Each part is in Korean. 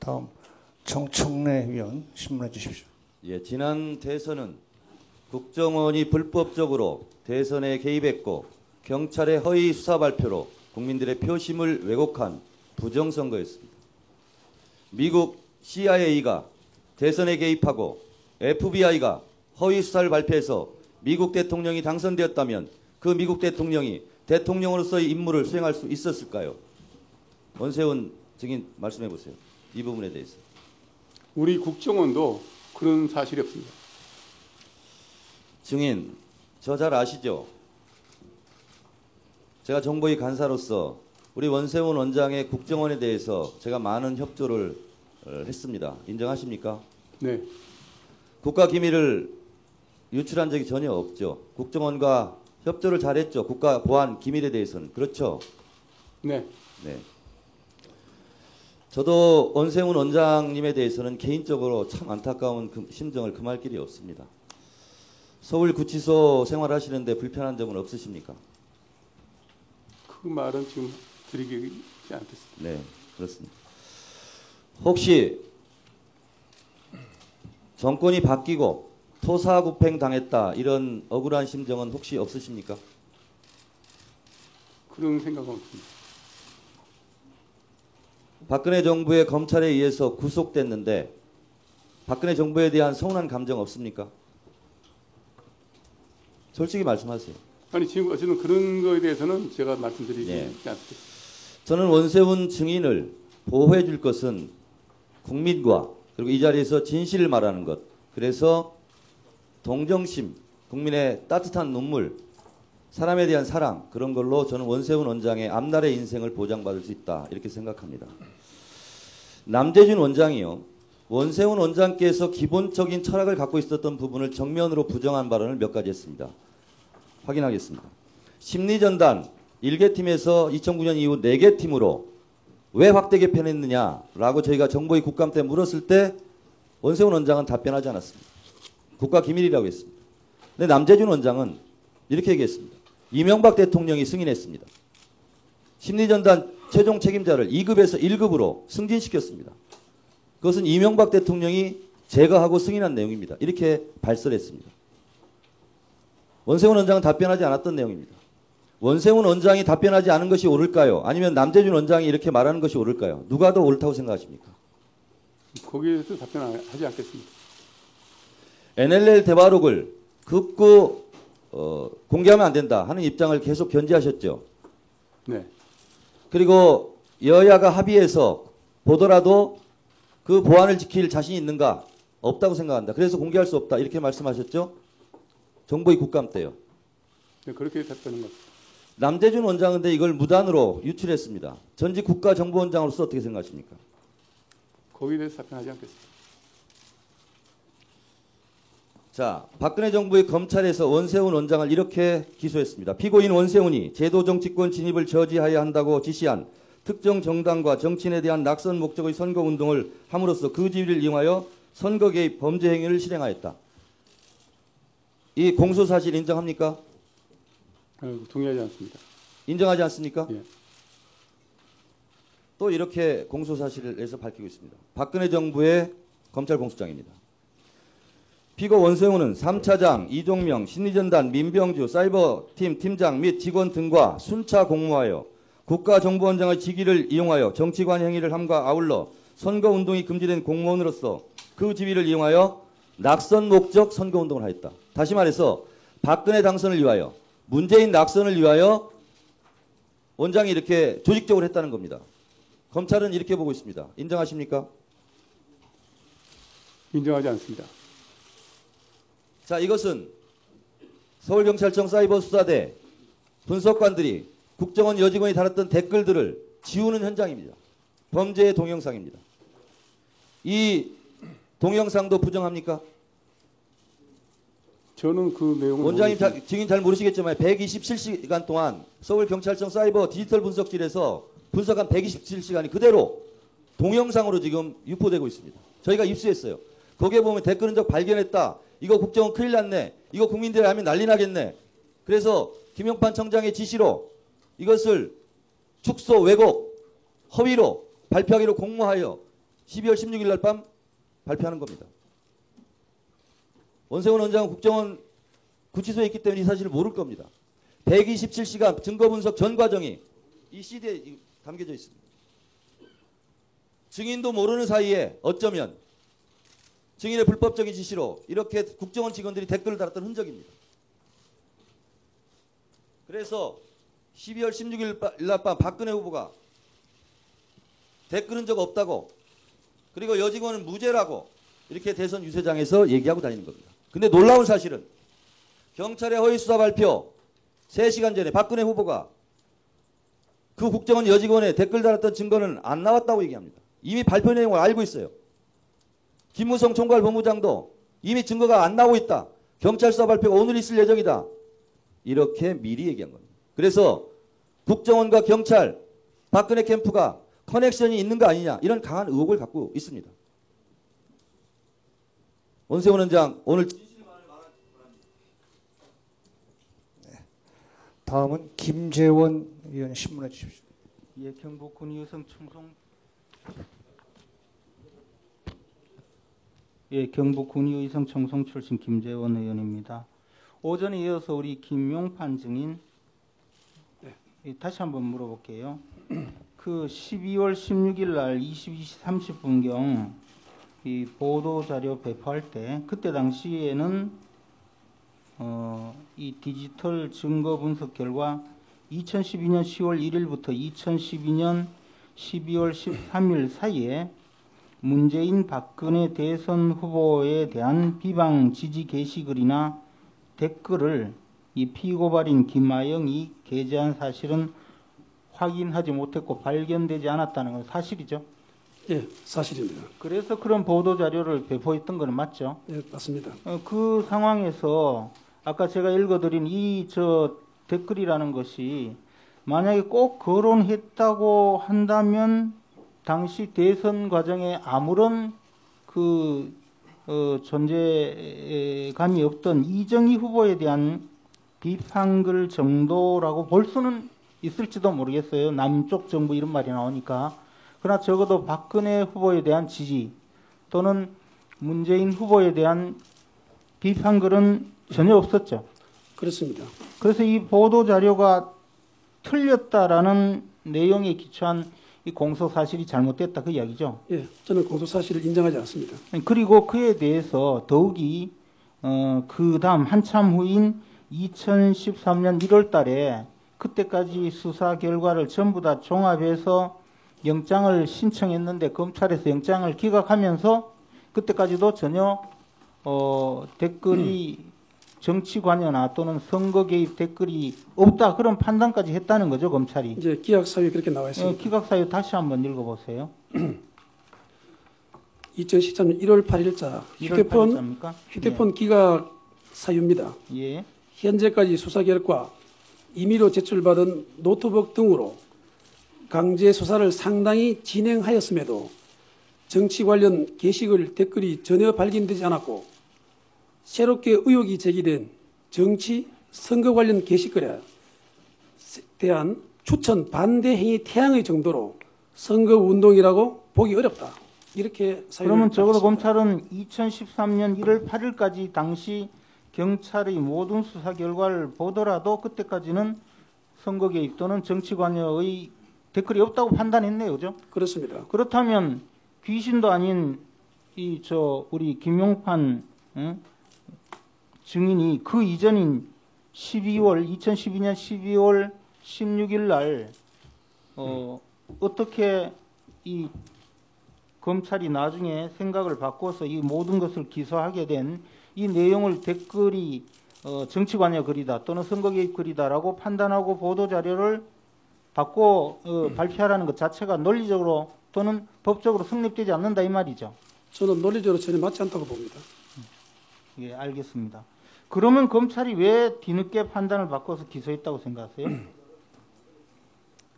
다음 정청래 위원 신문해 주십시오. 예, 지난 대선은 국정원이 불법적으로 대선에 개입했고 경찰의 허위 수사 발표로 국민들의 표심을 왜곡한 부정선거였습니다. 미국 CIA가 대선에 개입하고 FBI가 허위 수사를 발표해서 미국 대통령이 당선되었다면 그 미국 대통령이 대통령으로서의 임무를 수행할 수 있었을까요? 원세훈 증인 말씀해 보세요. 이 부분에 대해서. 우리 국정원도 그런 사실이 없습니다. 증인, 저 잘 아시죠? 제가 정보위 간사로서 우리 원세훈 원장의 국정원에 대해서 제가 많은 협조를 했습니다. 인정하십니까? 네. 국가기밀을 유출한 적이 전혀 없죠. 국정원과 협조를 잘했죠. 국가 보안 기밀에 대해서는. 그렇죠? 네. 네. 저도 원세훈 원장님에 대해서는 개인적으로 참 안타까운 심정을 금할 길이 없습니다. 서울구치소 생활하시는데 불편한 점은 없으십니까? 그 말은 지금 드리지 않겠습니다. 네, 그렇습니다. 혹시 정권이 바뀌고 토사구팽 당했다 이런 억울한 심정은 혹시 없으십니까? 그런 생각은 없습니다. 박근혜 정부의 검찰에 의해서 구속됐는데 박근혜 정부에 대한 서운한 감정 없습니까? 솔직히 말씀하세요. 아니 지금 어쨌든 그런 거에 대해서는 제가 말씀드리지 네. 않습니다. 저는 원세훈 증인을 보호해 줄 것은 국민과 그리고 이 자리에서 진실을 말하는 것. 그래서 동정심, 국민의 따뜻한 눈물, 사람에 대한 사랑 그런 걸로 저는 원세훈 원장의 앞날의 인생을 보장받을 수 있다 이렇게 생각합니다. 남재준 원장이요. 원세훈 원장께서 기본적인 철학을 갖고 있었던 부분을 정면으로 부정한 발언을 몇 가지 했습니다. 확인하겠습니다. 심리전단 1개 팀에서 2009년 이후 4개 팀으로 왜 확대 개편했느냐라고 저희가 정보위 국감 때 물었을 때 원세훈 원장은 답변하지 않았습니다. 국가기밀이라고 했습니다. 근데 남재준 원장은 이렇게 얘기했습니다. 이명박 대통령이 승인했습니다. 심리전단 최종 책임자를 2급에서 1급으로 승진시켰습니다. 그것은 이명박 대통령이 제거하고 승인한 내용입니다. 이렇게 발설했습니다. 원세훈 원장은 답변하지 않았던 내용입니다. 원세훈 원장이 답변하지 않은 것이 옳을까요? 아니면 남재준 원장이 이렇게 말하는 것이 옳을까요? 누가 더 옳다고 생각하십니까? 거기에 대해서 답변하지 않겠습니다. NLL 대화록을 극구 공개하면 안 된다 하는 입장을 계속 견지하셨죠. 네. 그리고 여야가 합의해서 보더라도 그 보안을 지킬 자신이 있는가? 없다고 생각한다. 그래서 공개할 수 없다. 이렇게 말씀하셨죠. 정보위 국감 때요. 네, 그렇게 답변한 것 같습니다. 남재준 원장은 근데 이걸 무단으로 유출했습니다. 전직 국가정보원장으로서 어떻게 생각하십니까? 거기에 대해서 답변하지 않겠습니다. 자, 박근혜 정부의 검찰에서 원세훈 원장을 이렇게 기소했습니다. 피고인 원세훈이 제도정치권 진입을 저지하여야 한다고 지시한 특정 정당과 정치인에 대한 낙선 목적의 선거운동을 함으로써 그 지위를 이용하여 선거 개입 범죄 행위를 실행하였다. 이 공소사실 인정합니까? 동의하지 않습니다. 인정하지 않습니까? 예. 또 이렇게 공소사실에서 밝히고 있습니다. 박근혜 정부의 검찰 공소장입니다. 피고 원세훈은 3차장, 이종명, 심리전단, 민병주, 사이버팀 팀장 및 직원 등과 순차 공모하여 국가정보원장의 직위를 이용하여 정치관 행위를 함과 아울러 선거운동이 금지된 공무원으로서 그 지위를 이용하여 낙선 목적 선거운동을 하였다. 다시 말해서 박근혜 당선을 위하여 문재인 낙선을 위하여 원장이 이렇게 조직적으로 했다는 겁니다. 검찰은 이렇게 보고 있습니다. 인정하십니까? 인정하지 않습니다. 자, 이것은 서울경찰청 사이버수사대 분석관들이 국정원 여직원이 달았던 댓글들을 지우는 현장입니다. 범죄의 동영상입니다. 이 동영상도 부정합니까? 저는 그 내용을 원장님 증인 잘 모르시겠지만 127시간 동안 서울경찰청 사이버 디지털 분석실에서 분석한 127시간이 그대로 동영상으로 지금 유포되고 있습니다. 저희가 입수했어요. 거기에 보면 댓글 흔적 발견했다. 이거 국정원 큰일 났네. 이거 국민들이 하면 난리 나겠네. 그래서 김용판 청장의 지시로 이것을 축소, 왜곡, 허위로 발표하기로 공모하여 12월 16일 날 밤 발표하는 겁니다. 원세훈 원장은 국정원 구치소에 있기 때문에 이 사실을 모를 겁니다. 127시간 증거 분석 전 과정이 이 CD에 담겨져 있습니다. 증인도 모르는 사이에 어쩌면 증인의 불법적인 지시로 이렇게 국정원 직원들이 댓글을 달았던 흔적입니다. 그래서 12월 16일 날 밤 박근혜 후보가 댓글 흔적 없다고, 그리고 여직원은 무죄라고 이렇게 대선 유세장에서 얘기하고 다니는 겁니다. 근데 놀라운 사실은 경찰의 허위수사 발표 3시간 전에 박근혜 후보가 그 국정원 여직원의 댓글 달았던 증거는 안 나왔다고 얘기합니다. 이미 발표 내용을 알고 있어요. 김무성 총괄 본부장도 이미 증거가 안 나오고 있다. 경찰 수사 발표가 오늘 있을 예정이다. 이렇게 미리 얘기한 겁니다. 그래서 국정원과 경찰, 박근혜 캠프가 커넥션이 있는 거 아니냐, 이런 강한 의혹을 갖고 있습니다. 원세훈 원장, 오늘 다음은 김재원 의원 신문해 주십시오. 예, 경북 군의여성 충성. 예, 경북 군의의성 청송 출신 김재원 의원입니다. 오전에 이어서 우리 김용판 증인, 다시 한번 물어볼게요. 그 12월 16일 날 22시 30분경 이 보도 자료 배포할 때, 그때 당시에는 이 디지털 증거 분석 결과 2012년 10월 1일부터 2012년 12월 13일 사이에 문재인 박근혜 대선 후보에 대한 비방 지지 게시글이나 댓글을 이 피고발인 김아영이 게재한 사실은 확인하지 못했고 발견되지 않았다는 건 사실이죠? 예, 사실입니다. 그래서 그런 보도 자료를 배포했던 거는 맞죠? 예, 맞습니다. 그 상황에서 아까 제가 읽어드린 이 댓글이라는 것이 만약에 꼭 거론했다고 한다면 당시 대선 과정에 아무런 존재감이 없던 이정희 후보에 대한 비판글 정도라고 볼 수는 있을지도 모르겠어요. 남쪽 정부 이런 말이 나오니까. 그러나 적어도 박근혜 후보에 대한 지지 또는 문재인 후보에 대한 비판글은 전혀 없었죠. 그렇습니다. 그래서 이 보도 자료가 틀렸다라는 내용에 기초한 이 공소 사실이 잘못됐다 그 이야기죠. 예, 저는 공소 사실을 인정하지 않습니다. 그리고 그에 대해서 더욱이 그 다음 한참 후인 2013년 1월 달에 그때까지 수사 결과를 전부 다 종합해서 영장을 신청했는데 검찰에서 영장을 기각하면서 그때까지도 전혀 댓글이 정치 관여나 또는 선거 개입 댓글이 없다, 그런 판단까지 했다는 거죠, 검찰이. 이제 기각 사유에 그렇게 나와 있습니다. 기각 사유 다시 한번 읽어보세요. 2013년 1월 8일자 휴대폰 기각 사유입니다. 예. 현재까지 수사 결과 임의로 제출받은 노트북 등으로 강제 수사를 상당히 진행하였음에도 정치 관련 게시글 댓글이 전혀 발견되지 않았고 새롭게 의혹이 제기된 정치 선거 관련 게시글에 대한 추천 반대 행위 태양의 정도로 선거 운동이라고 보기 어렵다. 이렇게 사유를 그러면 적어도 받았습니다. 검찰은 2013년 1월 8일까지 당시 경찰의 모든 수사 결과를 보더라도 그때까지는 선거 개입 또는 정치 관여의 댓글이 없다고 판단했네요, 그죠? 그렇습니다. 그렇다면 귀신도 아닌 우리 김용판 증인이 그 이전인 2012년 12월 16일 날 어떻게 이 검찰이 나중에 생각을 바꿔서 이 모든 것을 기소하게 된 이 내용을 댓글이 정치 관여 글이다 또는 선거 개입 글이다라고 판단하고 보도 자료를 바꿔 발표하라는 것 자체가 논리적으로 또는 법적으로 성립되지 않는다 이 말이죠. 저는 논리적으로 전혀 맞지 않다고 봅니다. 예, 알겠습니다. 그러면 검찰이 왜 뒤늦게 판단을 바꿔서 기소했다고 생각하세요?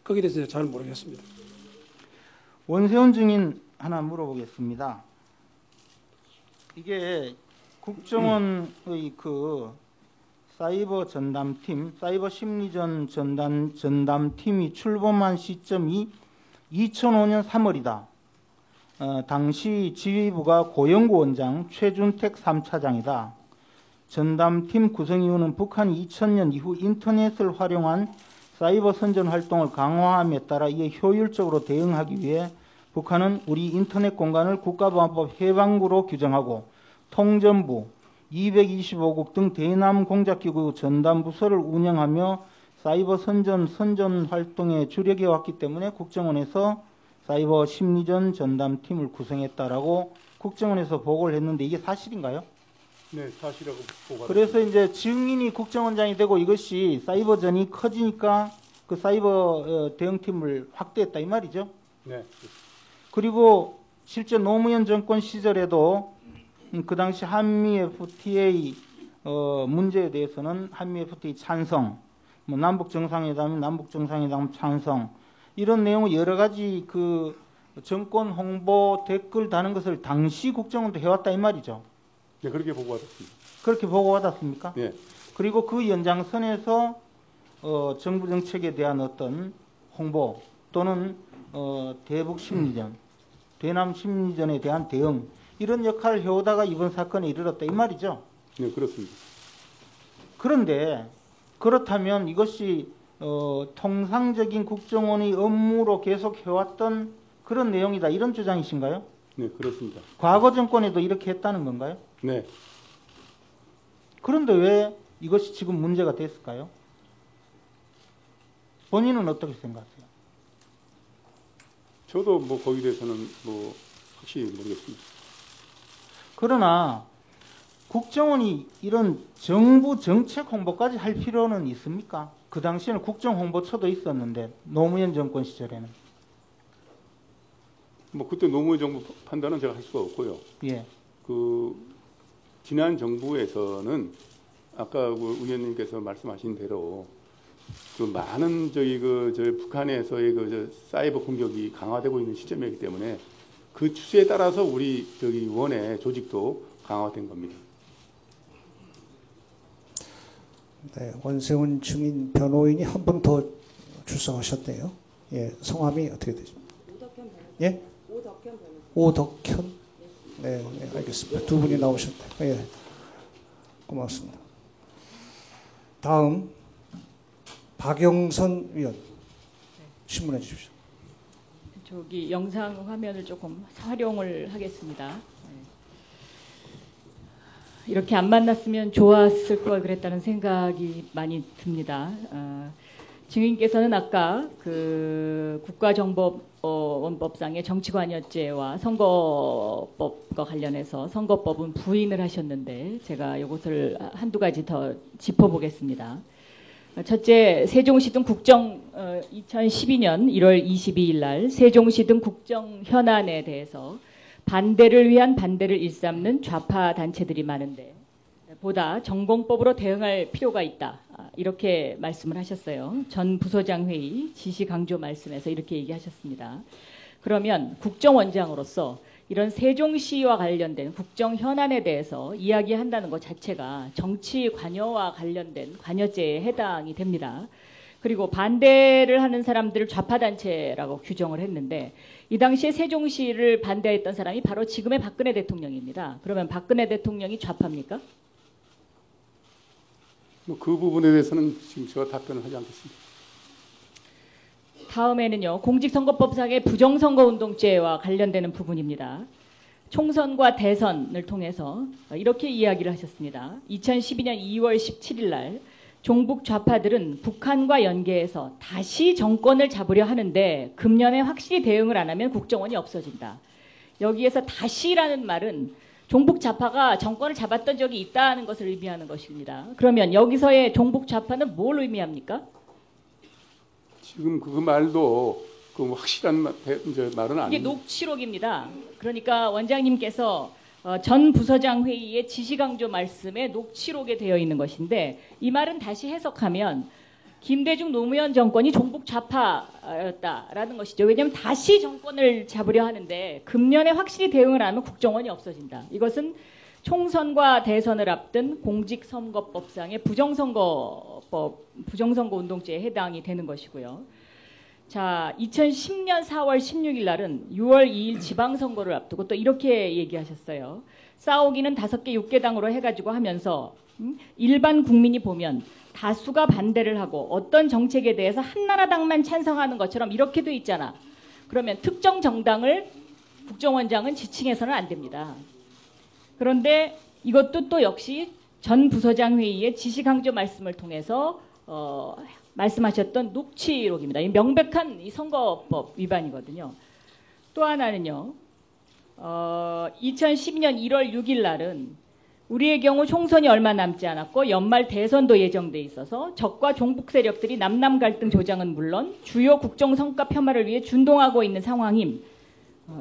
거기에 대해서 잘 모르겠습니다. 원세훈 증인 하나 물어보겠습니다. 이게 국정원의 그 사이버 전담팀, 사이버 심리전 전담팀이 출범한 시점이 2005년 3월이다. 당시 지휘부가 고영구 원장, 최준택 3차장이다. 전담팀 구성 이유는 북한이 2000년 이후 인터넷을 활용한 사이버 선전 활동을 강화함에 따라 이에 효율적으로 대응하기 위해 북한은 우리 인터넷 공간을 국가보안법 해방구로 규정하고 통전부, 225국 등 대남 공작기구 전담부서를 운영하며 사이버 선전 활동에 주력해 왔기 때문에 국정원에서 사이버 심리전 전담팀을 구성했다라고 국정원에서 보고를 했는데 이게 사실인가요? 네, 사실이라고 보고. 그래서 이제 증인이 국정원장이 되고 이것이 사이버전이 커지니까 그 사이버 대응팀을 확대했다 이 말이죠. 네. 그리고 실제 노무현 정권 시절에도 그 당시 한미 FTA 문제에 대해서는 한미 FTA 찬성, 뭐 남북 정상회담 찬성 이런 내용을 여러 가지 그 정권 홍보 댓글 다는 것을 당시 국정원도 해왔다 이 말이죠. 네, 그렇게 보고받았습니다. 그렇게 보고받았습니까? 네. 그리고 그 연장선에서 정부 정책에 대한 어떤 홍보 또는 대북 심리전, 대남 심리전에 대한 대응 이런 역할을 해오다가 이번 사건에 이르렀다 이 말이죠. 네, 그렇습니다. 그런데 그렇다면 이것이 통상적인 국정원의 업무로 계속 해왔던 그런 내용이다 이런 주장이신가요? 네, 그렇습니다. 과거 정권에도 이렇게 했다는 건가요? 네. 그런데 왜 이것이 지금 문제가 됐을까요? 본인은 어떻게 생각하세요? 저도 뭐 거기에 대해서는 뭐 확실히 모르겠습니다. 그러나 국정원이 이런 정부 정책 홍보까지 할 필요는 있습니까? 그 당시에는 국정홍보처도 있었는데 노무현 정권 시절에는. 뭐 그때 노무현 정부 판단은 제가 할 수가 없고요. 예. 그 지난 정부에서는 아까 그 의원님께서 말씀하신 대로 그 많은 북한에서의 사이버 공격이 강화되고 있는 시점이기 때문에 그 추세에 따라서 우리 원의 조직도 강화된 겁니다. 네, 원세훈 증인 변호인이 한 분 더 출석하셨네요. 예, 성함이 어떻게 되죠? 오덕현 변호사. 예? 오덕현 변호사. 오덕현? 네, 네, 알겠습니다. 두 분이 나오셨네요. 예, 고맙습니다. 다음 박영선 위원 신문해 주십시오. 저기 영상 화면을 조금 활용을 하겠습니다. 이렇게 안 만났으면 좋았을 걸 그랬다는 생각이 많이 듭니다. 증인께서는 아까 그 국가정보원법상의 정치관여죄와 선거법과 관련해서 선거법은 부인을 하셨는데 제가 이것을 한두 가지 더 짚어보겠습니다. 첫째, 세종시 등 2012년 1월 22일 날 세종시 등 국정 현안에 대해서 반대를 위한 반대를 일삼는 좌파 단체들이 많은데 보다 전공법으로 대응할 필요가 있다. 이렇게 말씀을 하셨어요. 전 부서장 회의 지시 강조 말씀에서 이렇게 얘기하셨습니다. 그러면 국정원장으로서 이런 세종시와 관련된 국정 현안에 대해서 이야기한다는 것 자체가 정치 관여와 관련된 관여죄에 해당이 됩니다. 그리고 반대를 하는 사람들을 좌파단체라고 규정을 했는데 이 당시에 세종시를 반대했던 사람이 바로 지금의 박근혜 대통령입니다. 그러면 박근혜 대통령이 좌파입니까? 뭐 그 부분에 대해서는 지금 제가 답변을 하지 않겠습니다. 다음에는요. 공직선거법상의 부정선거운동죄와 관련되는 부분입니다. 총선과 대선을 통해서 이렇게 이야기를 하셨습니다. 2012년 2월 17일 날 종북 좌파들은 북한과 연계해서 다시 정권을 잡으려 하는데 금년에 확실히 대응을 안 하면 국정원이 없어진다. 여기에서 다시라는 말은 종북 좌파가 정권을 잡았던 적이 있다는 것을 의미하는 것입니다. 그러면 여기서의 종북 좌파는 뭘 의미합니까? 지금 그 말도 그 확실한 말은 아니에요. 이게 녹취록입니다. 그러니까 원장님께서 전 부서장 회의의 지시강조 말씀에 녹취록에 되어 있는 것인데 이 말은 다시 해석하면 김대중 노무현 정권이 종북 좌파였다라는 것이죠. 왜냐하면 다시 정권을 잡으려 하는데 금년에 확실히 대응을 안 하면 국정원이 없어진다. 이것은 총선과 대선을 앞둔 공직선거법상의 부정선거운동죄에 해당이 되는 것이고요. 자, 2010년 4월 16일 날은 6월 2일 지방선거를 앞두고 또 이렇게 얘기하셨어요. 싸우기는 5개, 6개 당으로 해가지고 하면서 일반 국민이 보면 다수가 반대를 하고 어떤 정책에 대해서 한나라당만 찬성하는 것처럼 이렇게 돼 있잖아. 그러면 특정 정당을 국정원장은 지칭해서는 안 됩니다. 그런데 이것도 또 역시 전 부서장 회의의 지시강조 말씀을 통해서 말씀하셨던 녹취록입니다. 이 명백한 이 선거법 위반이거든요. 또 하나는요. 2012년 1월 6일 날은 우리의 경우 총선이 얼마 남지 않았고 연말 대선도 예정돼 있어서 적과 종북 세력들이 남남 갈등 조장은 물론 주요 국정 성과 폄하를 위해 준동하고 있는 상황임.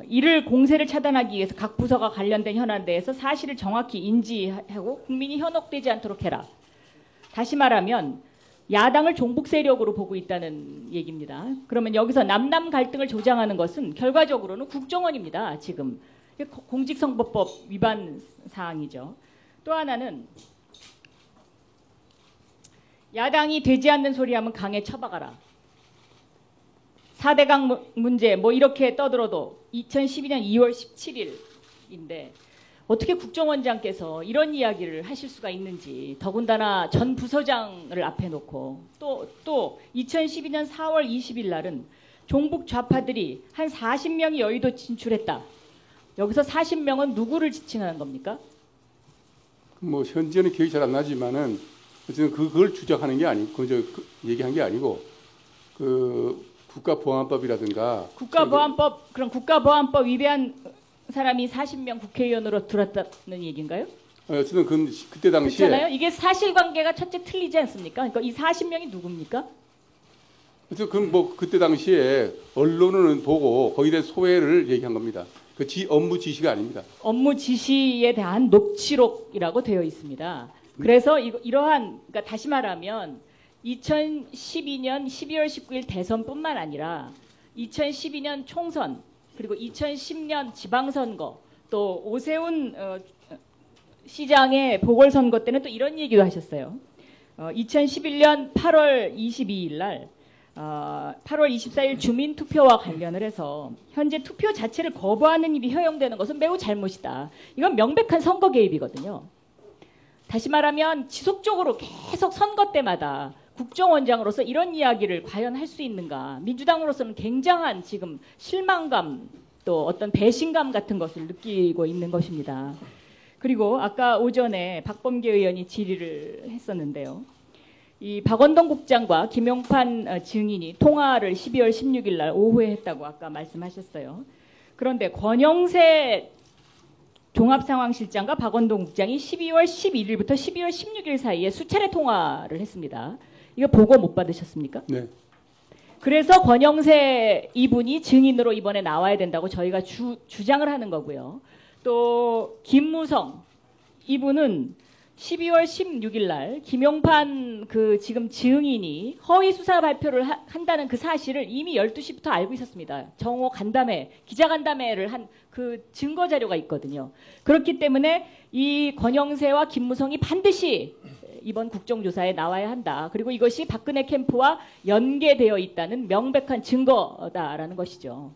이를 공세를 차단하기 위해서 각 부서가 관련된 현안에 대해서 사실을 정확히 인지하고 국민이 현혹되지 않도록 해라. 다시 말하면 야당을 종북 세력으로 보고 있다는 얘기입니다. 그러면 여기서 남남 갈등을 조장하는 것은 결과적으로는 국정원입니다. 지금 공직선거법 위반 사항이죠. 또 하나는 야당이 되지 않는 소리하면 강에 처박아라. 4대강 문제 뭐 이렇게 떠들어도 2012년 2월 17일인데 어떻게 국정원장께서 이런 이야기를 하실 수가 있는지, 더군다나 전 부서장을 앞에 놓고 또 2012년 4월 20일 날은 종북 좌파들이 한 40명이 여의도 진출했다. 여기서 40명은 누구를 지칭하는 겁니까? 뭐 현재는 기억이 잘 안 나지만은 어쨌든 그걸 주장하는 게 아니고 얘기한 게 아니고 그 국가보안법이라든가 국가보안법, 그럼 국가보안법 위배한 사람이 40명 국회의원으로 들었다는 얘기인가요? 어쨌든 그때 당시에 그렇잖아요. 이게 사실관계가 첫째 틀리지 않습니까? 그러니까 이 40명이 누굽니까? 어쨌든 뭐 그때 당시에 언론은 보고 거기에 대한 소외를 얘기한 겁니다. 그 업무 지시가 아닙니다. 업무 지시에 대한 녹취록이라고 되어 있습니다. 그래서 이러한, 그러니까 다시 말하면 2012년 12월 19일 대선뿐만 아니라 2012년 총선, 그리고 2010년 지방선거, 또 오세훈 시장의 보궐선거 때는 또 이런 얘기도 하셨어요. 2011년 8월 22일 날 8월 24일 주민투표와 관련을 해서 현재 투표 자체를 거부하는 일이 허용되는 것은 매우 잘못이다. 이건 명백한 선거 개입이거든요. 다시 말하면 지속적으로 계속 선거 때마다 국정원장으로서 이런 이야기를 과연 할 수 있는가. 민주당으로서는 굉장한 지금 실망감 또 어떤 배신감 같은 것을 느끼고 있는 것입니다. 그리고 아까 오전에 박범계 의원이 질의를 했었는데요. 이 박원동 국장과 김용판 증인이 통화를 12월 16일 날 오후에 했다고 아까 말씀하셨어요. 그런데 권영세 종합상황실장과 박원동 국장이 12월 11일부터 12월 16일 사이에 수차례 통화를 했습니다. 이거 보고 못 받으셨습니까? 네. 그래서 권영세 이분이 증인으로 이번에 나와야 된다고 저희가 주장을 하는 거고요. 또 김무성 이분은 12월 16일 날 김용판 그 지금 증인이 허위 수사 발표를 한다는 그 사실을 이미 12시부터 알고 있었습니다. 정오 간담회, 기자 간담회를 한 그 증거 자료가 있거든요. 그렇기 때문에 이 권영세와 김무성이 반드시 이번 국정조사에 나와야 한다. 그리고 이것이 박근혜 캠프와 연계되어 있다는 명백한 증거다라는 것이죠.